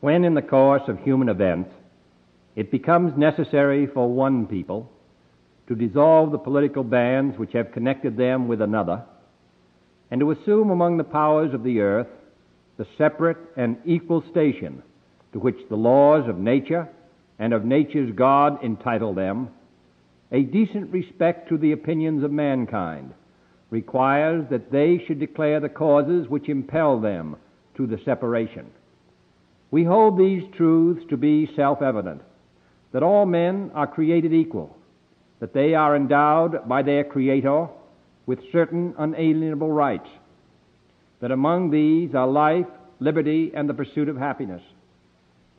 When in the course of human events it becomes necessary for one people to dissolve the political bands which have connected them with another, and to assume among the powers of the earth the separate and equal station to which the laws of nature and of nature's God entitle them, a decent respect to the opinions of mankind requires that they should declare the causes which impel them to the separation. We hold these truths to be self-evident, that all men are created equal, that they are endowed by their Creator with certain unalienable rights, that among these are life, liberty, and the pursuit of happiness,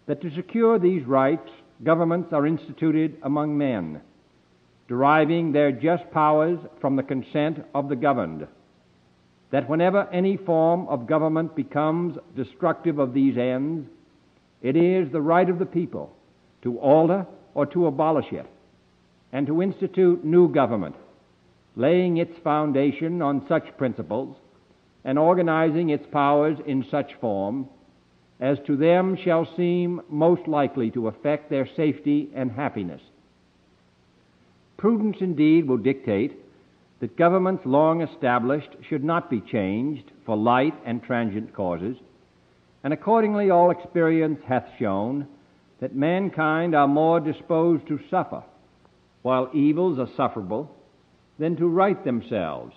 that to secure these rights, governments are instituted among men, deriving their just powers from the consent of the governed, that whenever any form of government becomes destructive of these ends, it is the right of the people to alter or to abolish it, and to institute new government, laying its foundation on such principles and organizing its powers in such form as to them shall seem most likely to affect their safety and happiness. Prudence indeed will dictate that governments long established should not be changed for light and transient causes, and accordingly all experience hath shown that mankind are more disposed to suffer, while evils are sufferable, than to right themselves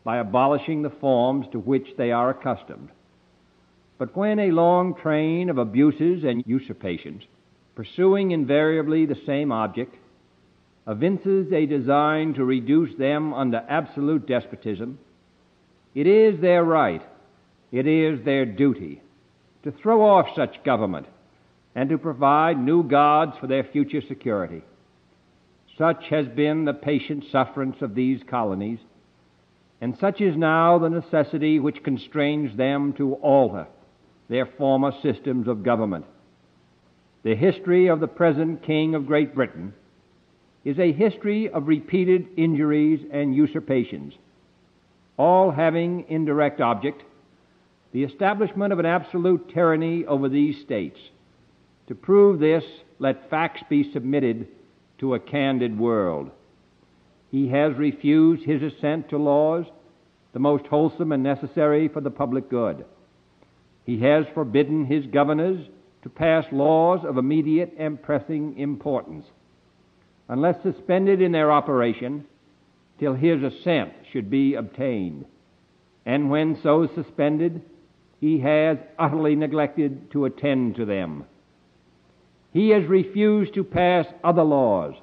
by abolishing the forms to which they are accustomed. But when a long train of abuses and usurpations, pursuing invariably the same object, evinces a design to reduce them under absolute despotism, it is their right, it is their duty, to throw off such government and to provide new gods for their future security. Such has been the patient sufferance of these colonies, and such is now the necessity which constrains them to alter their former systems of government. The history of the present King of Great Britain is a history of repeated injuries and usurpations, all having in direct object the establishment of an absolute tyranny over these states. To prove this, let facts be submitted to a candid world. He has refused his assent to laws, the most wholesome and necessary for the public good. He has forbidden his governors to pass laws of immediate and pressing importance, unless suspended in their operation till his assent should be obtained. And when so suspended, he has utterly neglected to attend to them. He has refused to pass other laws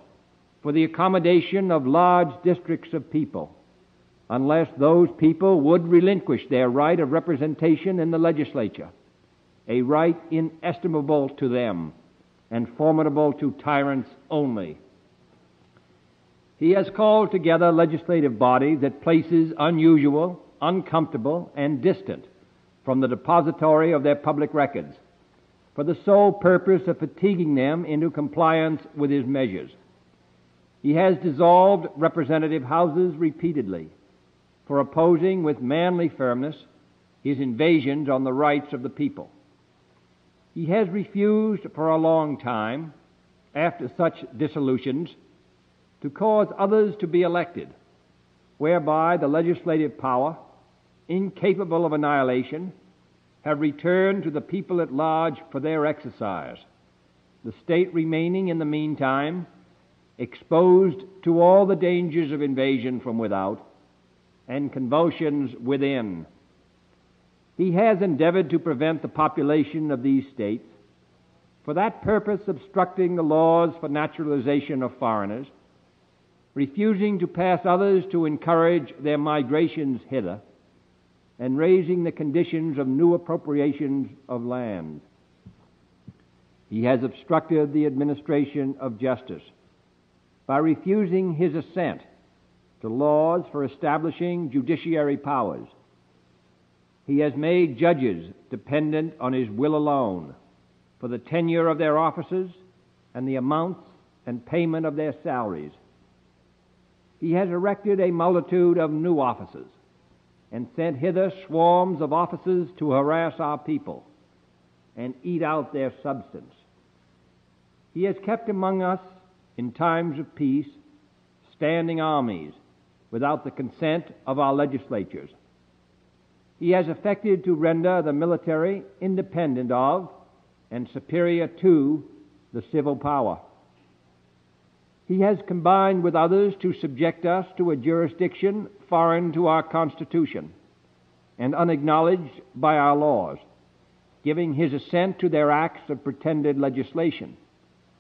for the accommodation of large districts of people, unless those people would relinquish their right of representation in the legislature, a right inestimable to them and formidable to tyrants only. He has called together legislative bodies at places unusual, uncomfortable, and distant from the depository of their public records, for the sole purpose of fatiguing them into compliance with his measures. He has dissolved representative houses repeatedly for opposing with manly firmness his invasions on the rights of the people. He has refused for a long time, after such dissolutions, to cause others to be elected, whereby the legislative power, incapable of annihilation, have returned to the people at large for their exercise, the state remaining in the meantime exposed to all the dangers of invasion from without and convulsions within. He has endeavored to prevent the population of these states, for that purpose obstructing the laws for naturalization of foreigners, refusing to pass others to encourage their migrations hither, and raising the conditions of new appropriations of land. He has obstructed the administration of justice by refusing his assent to laws for establishing judiciary powers. He has made judges dependent on his will alone for the tenure of their offices and the amounts and payment of their salaries. He has erected a multitude of new offices and sent hither swarms of officers to harass our people, and eat out their substance. He has kept among us, in times of peace, standing armies without the consent of our legislatures. He has effected to render the military independent of and superior to the civil power. He has combined with others to subject us to a jurisdiction foreign to our Constitution and unacknowledged by our laws, giving his assent to their acts of pretended legislation,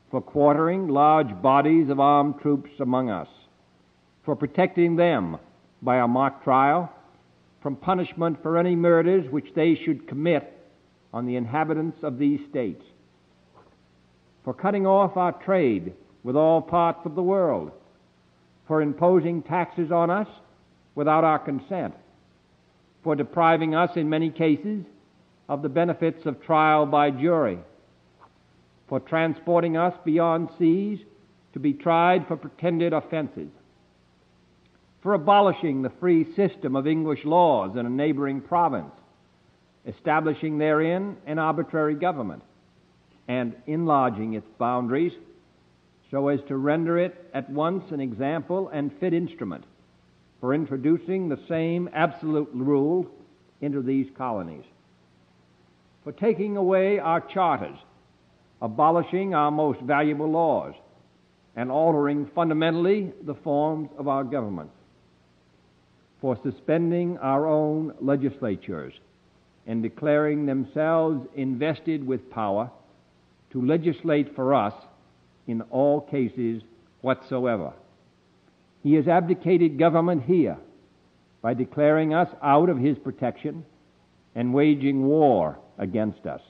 for quartering large bodies of armed troops among us, for protecting them by a mock trial from punishment for any murders which they should commit on the inhabitants of these states, for cutting off our trade with all parts of the world, for imposing taxes on us without our consent, for depriving us in many cases of the benefits of trial by jury, for transporting us beyond seas to be tried for pretended offenses, for abolishing the free system of English laws in a neighboring province, establishing therein an arbitrary government, and enlarging its boundaries so as to render it at once an example and fit instrument for introducing the same absolute rule into these colonies, for taking away our charters, abolishing our most valuable laws, and altering fundamentally the forms of our government, for suspending our own legislatures and declaring themselves invested with power to legislate for us in all cases whatsoever. He has abdicated government here by declaring us out of his protection and waging war against us.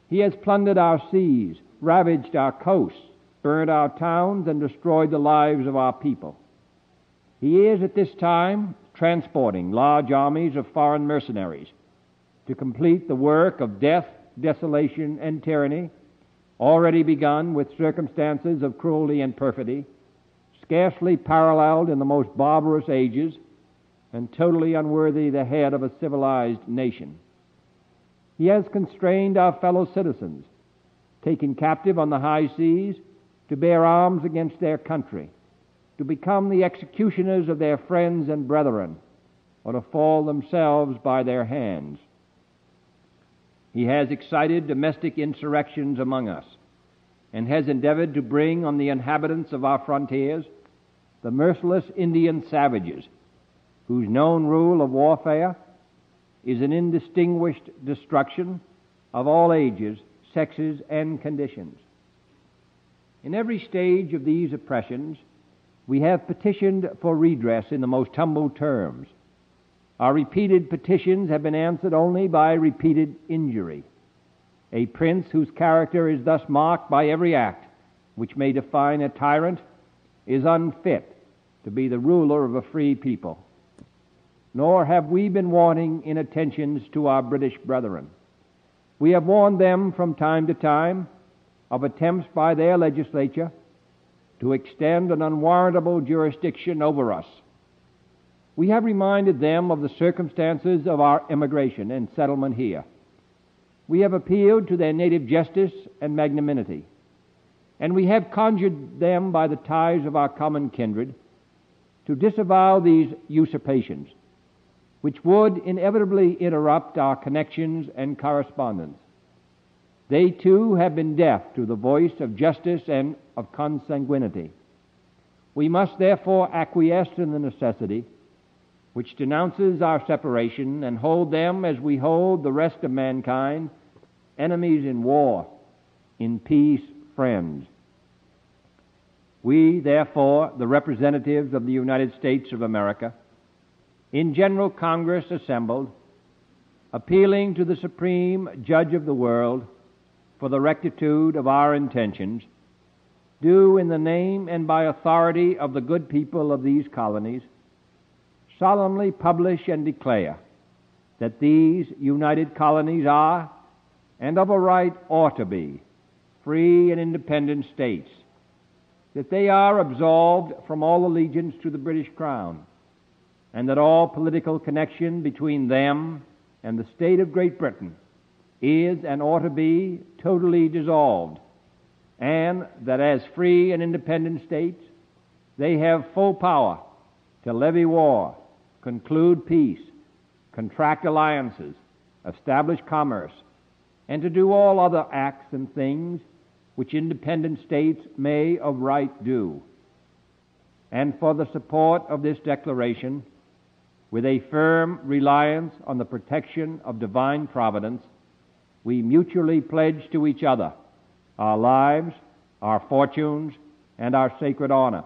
He has plundered our seas, ravaged our coasts, burned our towns, and destroyed the lives of our people. He is at this time transporting large armies of foreign mercenaries to complete the work of death, desolation, and tyranny, already begun with circumstances of cruelty and perfidy, scarcely paralleled in the most barbarous ages, and totally unworthy the head of a civilized nation. He has constrained our fellow citizens, taken captive on the high seas, to bear arms against their country, to become the executioners of their friends and brethren, or to fall themselves by their hands. He has excited domestic insurrections among us, and has endeavored to bring on the inhabitants of our frontiers the merciless Indian savages, whose known rule of warfare is an indistinguished destruction of all ages, sexes, and conditions. In every stage of these oppressions, we have petitioned for redress in the most humble terms. Our repeated petitions have been answered only by repeated injury. A prince whose character is thus marked by every act which may define a tyrant is unfit to be the ruler of a free people. Nor have we been wanting in attentions to our British brethren. We have warned them from time to time of attempts by their legislature to extend an unwarrantable jurisdiction over us. We have reminded them of the circumstances of our immigration and settlement here. We have appealed to their native justice and magnanimity, and we have conjured them by the ties of our common kindred to disavow these usurpations, which would inevitably interrupt our connections and correspondence. They too have been deaf to the voice of justice and of consanguinity. We must therefore acquiesce in the necessity which denounces our separation and hold them as we hold the rest of mankind, enemies in war, in peace, friends. We, therefore, the representatives of the United States of America, in General Congress assembled, appealing to the Supreme Judge of the world for the rectitude of our intentions, do in the name and by authority of the good people of these colonies solemnly publish and declare that these united colonies are, and of a right ought to be, free and independent states, that they are absolved from all allegiance to the British Crown, and that all political connection between them and the state of Great Britain is and ought to be totally dissolved, and that as free and independent states, they have full power to levy war, conclude peace, contract alliances, establish commerce, and to do all other acts and things which independent states may of right do. And for the support of this declaration, with a firm reliance on the protection of divine providence, we mutually pledge to each other our lives, our fortunes, and our sacred honor,